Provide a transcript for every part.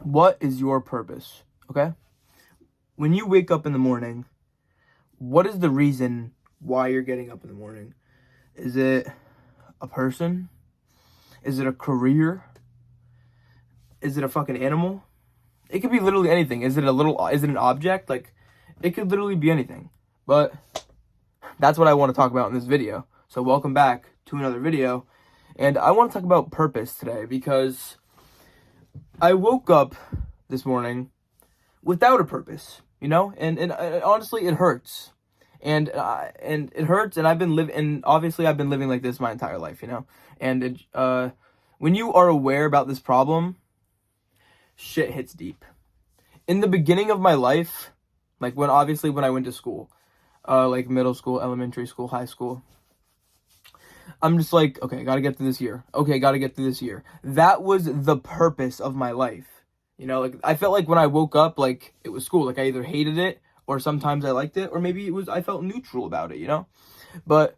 What is your purpose? Okay? When you wake up in the morning, what is the reason why you're getting up in the morning? Is it a person? Is it a career? Is it a fucking animal? It could be literally anything. Is it an object? Like, it could literally be anything. But that's what I want to talk about in this video. So welcome back to another video. And I want to talk about purpose today because I woke up this morning without a purpose, and honestly, it hurts. And it hurts, and I've been living like this my entire life, And when you are aware about this problem, shit hits deep. In the beginning of my life, like when I went to school, like middle school, elementary school, high school, I'm just like, okay, gotta get through this year. Okay, gotta get through this year. That was the purpose of my life. Like I felt like when I woke up, like it was school. Like I either hated it or sometimes I liked it, or maybe I felt neutral about it, But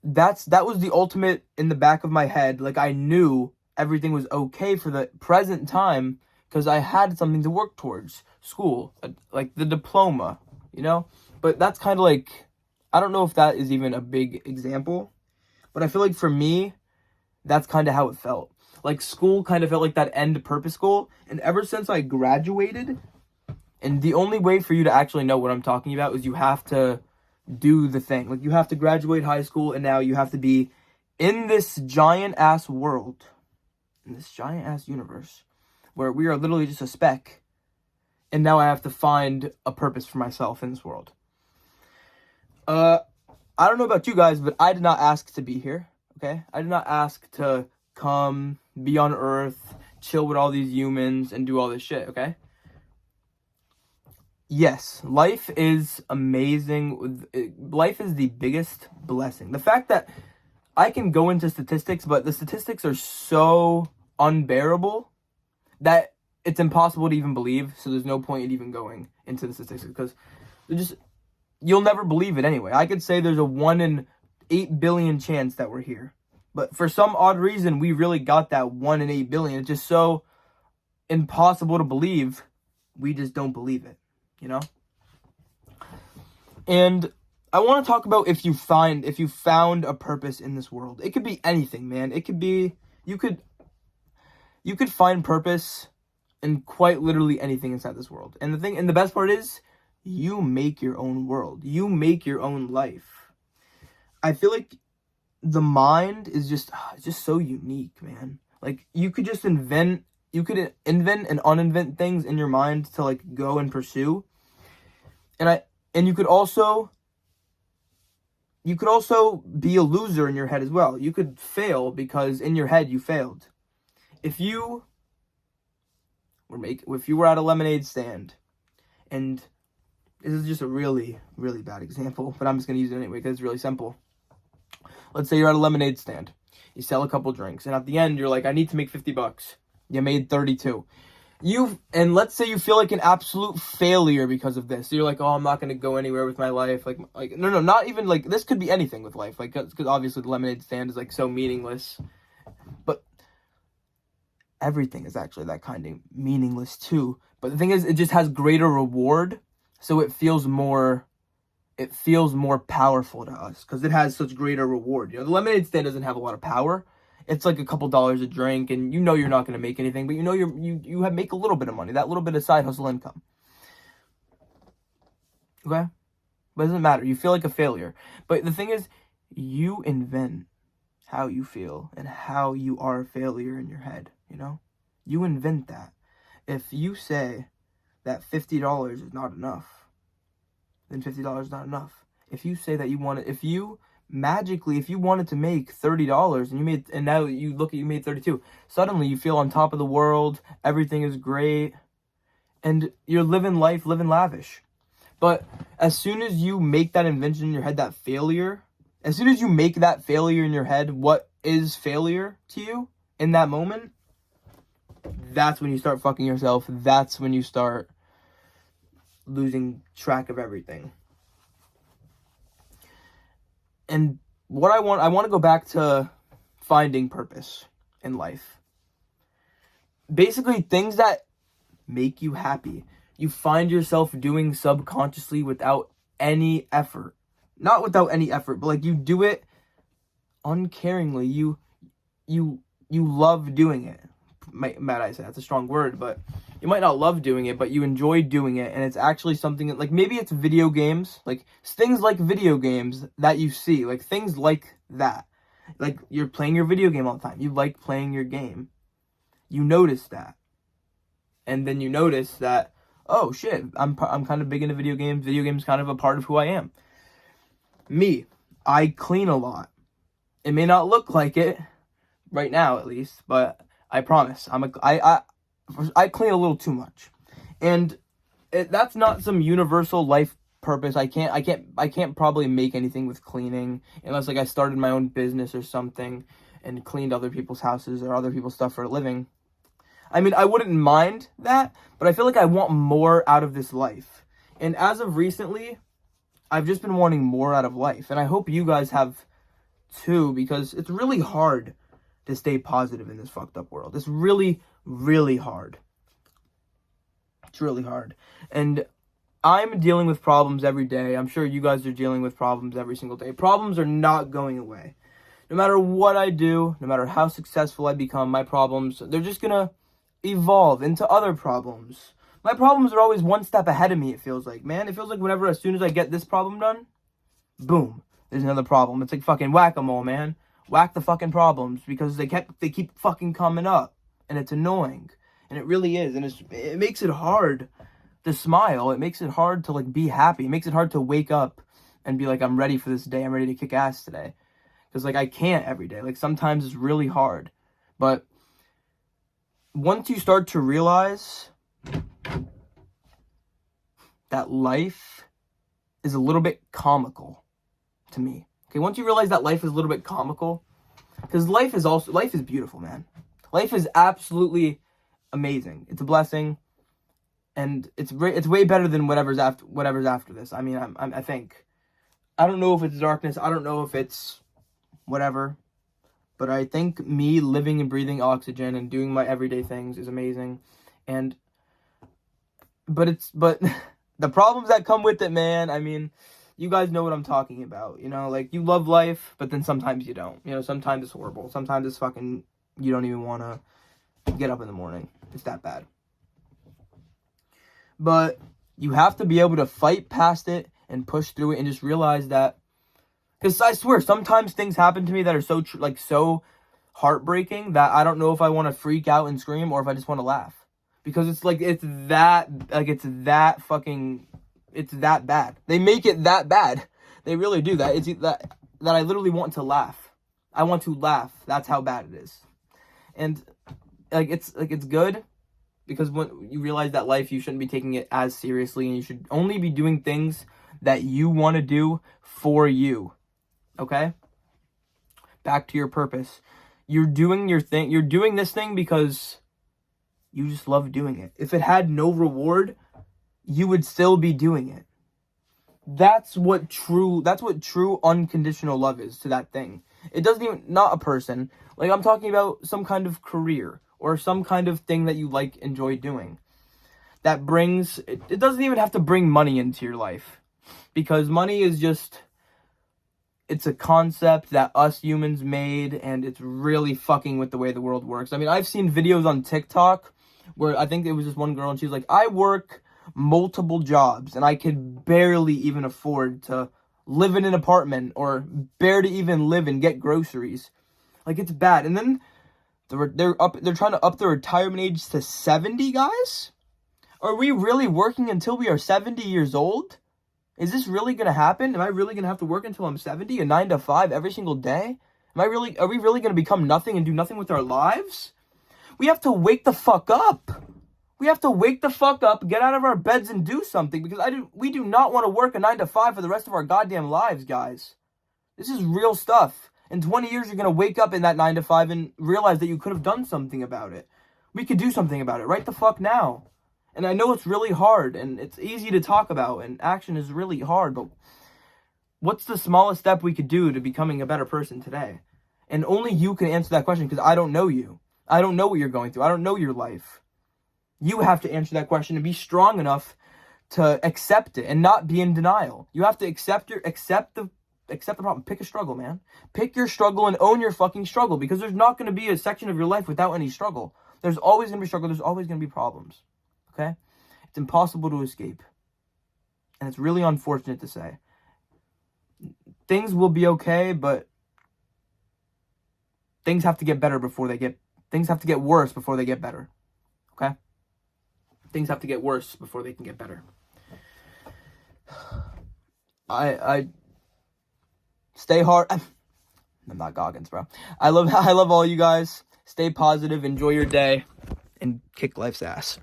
that was the ultimate in the back of my head. Like I knew everything was okay for the present time because I had something to work towards. School, like the diploma, But that's kind of like, I don't know if that is even a big example, but I feel like for me, that's kind of how it felt. Like school kind of felt like that end purpose goal. And ever since I graduated, and the only way for you to actually know what I'm talking about is you have to do the thing. Like you have to graduate high school and now you have to be in this giant ass world, in this giant ass universe where we are literally just a speck. And now I have to find a purpose for myself in this world. I don't know about you guys, but I did not ask to be here, okay? I did not ask to come, be on Earth, chill with all these humans, and do all this shit, okay? Yes, life is amazing. Life is the biggest blessing. The fact that I can go into statistics, but the statistics are so unbearable that it's impossible to even believe, so there's no point in even going into the statistics, because you'll never believe it anyway. I could say there's a 1 in 8 billion chance that we're here. But for some odd reason, we really got that 1 in 8 billion. It's just so impossible to believe. We just don't believe it, And I want to talk about if you found a purpose in this world. It could be anything, man. It could be, you could find purpose in quite literally anything inside this world. And the best part is, you make your own world. You make your own life. I feel like the mind is just so unique, man. Like you could invent and uninvent things in your mind to like go and pursue. And you could also be a loser in your head as well. You could fail because in your head you failed. If you were at a lemonade stand, and this is just a really, really bad example, but I'm just going to use it anyway because it's really simple. Let's say you're at a lemonade stand. You sell a couple drinks, and at the end, you're like, I need to make $50. You made 32. And let's say you feel like an absolute failure because of this. So you're like, oh, I'm not going to go anywhere with my life. Like no, not even like, this could be anything with life. Like, because obviously the lemonade stand is like so meaningless. But everything is actually that kind of meaningless too. But the thing is, it just has greater reward. So it feels more powerful to us because it has such greater reward. The lemonade stand doesn't have a lot of power. It's like a couple dollars a drink, and you're not going to make anything, but you make a little bit of money, that little bit of side hustle income. Okay? But it doesn't matter. You feel like a failure. But the thing is, you invent how you feel and how you are a failure in your head, You invent that. If you say that $50 is not enough, then $50 is not enough. If you say that you wanted to make $30 and now you made 32, suddenly you feel on top of the world, everything is great, and you're living life, living lavish. But as soon as you make that invention in your head, that failure, as soon as you make that failure in your head, what is failure to you in that moment, that's when you start fucking yourself. That's when you start losing track of everything. And what I want to go back to finding purpose in life. basically things that make you happy. You find yourself doing subconsciously without any effort. Not without any effort, but like you do it uncaringly. You love doing it. Might I say that's a strong word, but you might not love doing it, but you enjoy doing it, and it's actually something that, like, maybe it's video games, like things like video games that you see, like things like that. Like you're playing your video game all the time. You like playing your game. You notice that. And then you notice that, oh shit, I'm kind of big into video games. Video games kind of a part of who I am. Me, I clean a lot. It may not look like it right now, at least, but I promise I clean a little too much. And that's not some universal life purpose. I can't probably make anything with cleaning unless like I started my own business or something and cleaned other people's houses or other people's stuff for a living. I mean, I wouldn't mind that, but I feel like I want more out of this life. And as of recently, I've just been wanting more out of life. And I hope you guys have too, because it's really hard to stay positive in this fucked up world. It's really, really hard. It's really hard. And I'm dealing with problems every day. I'm sure you guys are dealing with problems every single day. Problems are not going away. No matter what I do, no matter how successful I become, my problems, they're just gonna evolve into other problems. My problems are always one step ahead of me, it feels like, man. It feels like whenever, as soon as I get this problem done, boom, there's another problem. It's like fucking whack-a-mole, man. Whack the fucking problems, because they keep fucking coming up, and it's annoying. And it really is, and it makes it hard to smile. It makes it hard to like be happy. It makes it hard to wake up and be like, I'm ready for this day. I'm ready to kick ass today. Because like I can't every day. Like sometimes it's really hard. But once you start to realize that life is a little bit comical to me. Okay, once you realize that life is a little bit comical, because life is beautiful, man. Life is absolutely amazing. It's a blessing, and it's way better than whatever's after this. I mean, I think. I don't know if it's darkness. I don't know if it's whatever. But I think me living and breathing oxygen and doing my everyday things is amazing. But the problems that come with it, man, I mean, you guys know what I'm talking about. You know, like you love life, but then sometimes you don't. You know, sometimes it's horrible. Sometimes it's fucking, you don't even want to get up in the morning. It's that bad. But you have to be able to fight past it and push through it and just realize that. Because I swear, sometimes things happen to me that are so heartbreaking that I don't know if I want to freak out and scream or if I just want to laugh. Because it's that bad. They make it that bad. They really do that. It's that I literally want to laugh. I want to laugh. That's how bad it is. And it's good because when you realize that life, you shouldn't be taking it as seriously, and you should only be doing things that you want to do for you. Okay? Back to your purpose. You're doing your thing. You're doing this thing because you just love doing it. If it had no reward, you would still be doing it. That's what true unconditional love is to that thing. It doesn't even, not a person. Like I'm talking about some kind of career or some kind of thing that you enjoy doing. That brings, it doesn't even have to bring money into your life. Because money is just, it's a concept that us humans made, and it's really fucking with the way the world works. I mean, I've seen videos on TikTok where I think it was just one girl, and she's like, I work multiple jobs, and I could barely even afford to live in an apartment, or barely even live and get groceries. Like, it's bad. And then they're trying to up the retirement age to 70, guys? Are we really working until we are 70 years old? Is this really going to happen? Am I really going to have to work until I'm 70, a 9 to 5 every single day? Are we really going to become nothing and do nothing with our lives? We have to wake the fuck up. We have to wake the fuck up, get out of our beds and do something, because we do not want to work a 9 to 5 for the rest of our goddamn lives, guys. This is real stuff. In 20 years, you're going to wake up in that 9 to 5 and realize that you could have done something about it. We could do something about it right the fuck now. And I know it's really hard, and it's easy to talk about, and action is really hard, but what's the smallest step we could do to becoming a better person today? And only you can answer that question, because I don't know you. I don't know what you're going through. I don't know your life. You have to answer that question and be strong enough to accept it and not be in denial. You have to accept the problem. Pick a struggle, man. Pick your struggle and own your fucking struggle, because there's not going to be a section of your life without any struggle. There's always going to be struggle. There's always going to be problems. Okay? It's impossible to escape. And it's really unfortunate to say. Things will be okay, but things have to get better before things have to get worse before they get better. Okay? Things have to get worse before they can get better. I stay hard. I'm not Goggins, bro. I love all you guys. Stay positive, enjoy your day, and kick life's ass.